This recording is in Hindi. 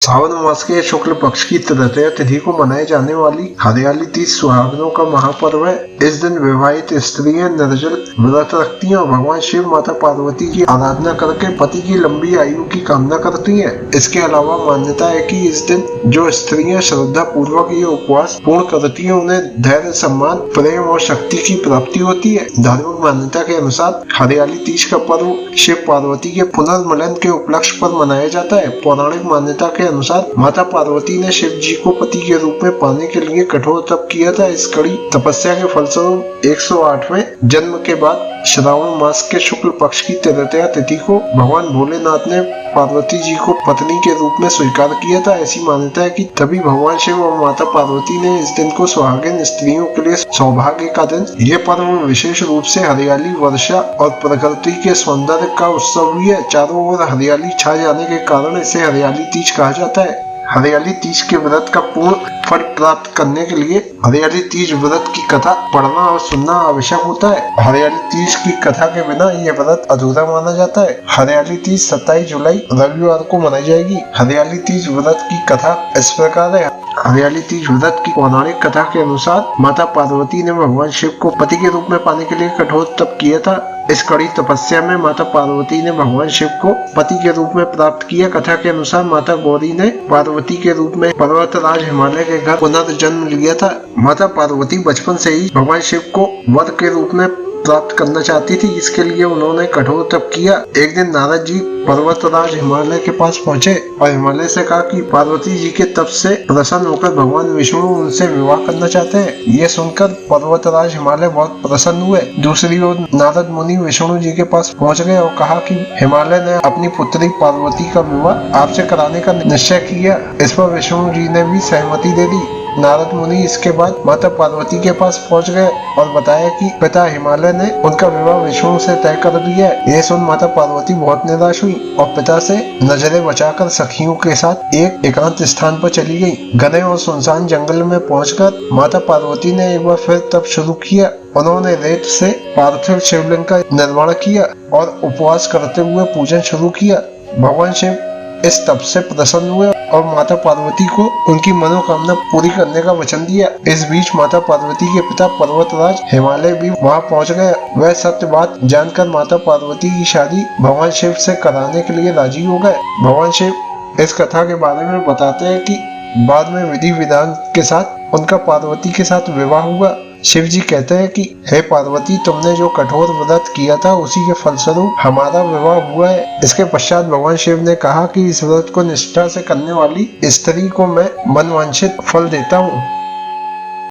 सावन मास के शुक्ल पक्ष की तृतीया तिथि को मनाए जाने वाली हरियाली तीज सुहागनों का महापर्व है। इस दिन विवाहित स्त्रियां निर्जल व्रत रखती हैं और भगवान शिव माता पार्वती की आराधना करके पति की लंबी आयु की कामना करती हैं। इसके अलावा मान्यता है कि इस दिन जो स्त्रियां श्रद्धा पूर्वक ये उपवास पूर्ण करती हैं उन्हें धैर्य, सम्मान, प्रेम और शक्ति की प्राप्ति होती है। धार्मिक मान्यता के अनुसार हरियाली तीज का पर्व शिव पार्वती के पुनर्मिलन के उपलक्ष्य पर मनाया जाता है। पौराणिक मान्यता के अनुसार माता पार्वती ने शिव जी को पति के रूप में पाने के लिए कठोर तप किया था। इस कड़ी तपस्या के फलस्वरूप 108वें जन्म के बाद श्रावण मास के शुक्ल पक्ष की तृतीया तिथि को भगवान भोलेनाथ ने पार्वती जी को पत्नी के रूप में स्वीकार किया था। ऐसी मान्यता है कि तभी भगवान शिव और माता पार्वती ने इस दिन को सुहागिन स्त्रियों के लिए सौभाग्य का दिन। ये पर्व विशेष रूप से हरियाली, वर्षा और प्रकृति के सौंदर्य का उत्सव भी है। चारों ओर हरियाली छा जाने के कारण इसे हरियाली तीज कहा जाता है। हरियाली तीज के व्रत का पूर्ण फल प्राप्त करने के लिए हरियाली तीज व्रत की कथा पढ़ना और सुनना आवश्यक होता है। हरियाली तीज की कथा के बिना यह व्रत अधूरा माना जाता है। हरियाली तीज 27 जुलाई रविवार को मनाई जाएगी। हरियाली तीज व्रत की कथा इस प्रकार है। हरियाली तीज व्रत की पौराणिक कथा के अनुसार माता पार्वती ने भगवान शिव को पति के रूप में पाने के लिए कठोर तप किया था। इस कड़ी तपस्या में माता पार्वती ने भगवान शिव को पति के रूप में प्राप्त किया। कथा के अनुसार माता गौरी ने पार्वती के रूप में पर्वतराज हिमालय के घर पुनर्जन्म लिया था। माता पार्वती बचपन से ही भगवान शिव को वर के रूप में प्राप्त करना चाहती थी। इसके लिए उन्होंने कठोर तप किया। एक दिन नारद जी पर्वतराज हिमालय के पास पहुंचे और हिमालय से कहा कि पार्वती जी के तप से प्रसन्न होकर भगवान विष्णु उनसे विवाह करना चाहते हैं। ये सुनकर पर्वतराज हिमालय बहुत प्रसन्न हुए। दूसरी ओर नारद मुनि विष्णु जी के पास पहुंच गए और कहा कि हिमालय ने अपनी पुत्री पार्वती का विवाह आपसे कराने का निश्चय किया। इस पर विष्णु जी ने भी सहमति दे दी। नारद मुनि इसके बाद माता पार्वती के पास पहुंच गए और बताया कि पिता हिमालय ने उनका विवाह विष्णु से तय कर दिया है। ये सुन माता पार्वती बहुत निराश हुई और पिता से नजरें बचाकर सखियों के साथ एक एकांत स्थान पर चली गई। घने और सुनसान जंगल में पहुंचकर माता पार्वती ने एक बार फिर तप शुरू किया। उन्होंने रेत से पार्थिव शिवलिंग का निर्माण किया और उपवास करते हुए पूजन शुरू किया। भगवान शिव इस तप से प्रसन्न हुए और माता पार्वती को उनकी मनोकामना पूरी करने का वचन दिया। इस बीच माता पार्वती के पिता पर्वतराज हिमालय भी वहां पहुंच गए। वह सत्य बात जानकर माता पार्वती की शादी भगवान शिव से कराने के लिए राजी हो गए। भगवान शिव इस कथा के बारे में बताते हैं कि बाद में विधि विधान के साथ उनका पार्वती के साथ विवाह हुआ। शिव जी कहते हैं कि हे पार्वती, तुमने जो कठोर व्रत किया था उसी के फलस्वरूप हमारा विवाह हुआ है। इसके पश्चात भगवान शिव ने कहा कि इस व्रत को निष्ठा से करने वाली स्त्री को मैं मनवांछित फल देता हूँ।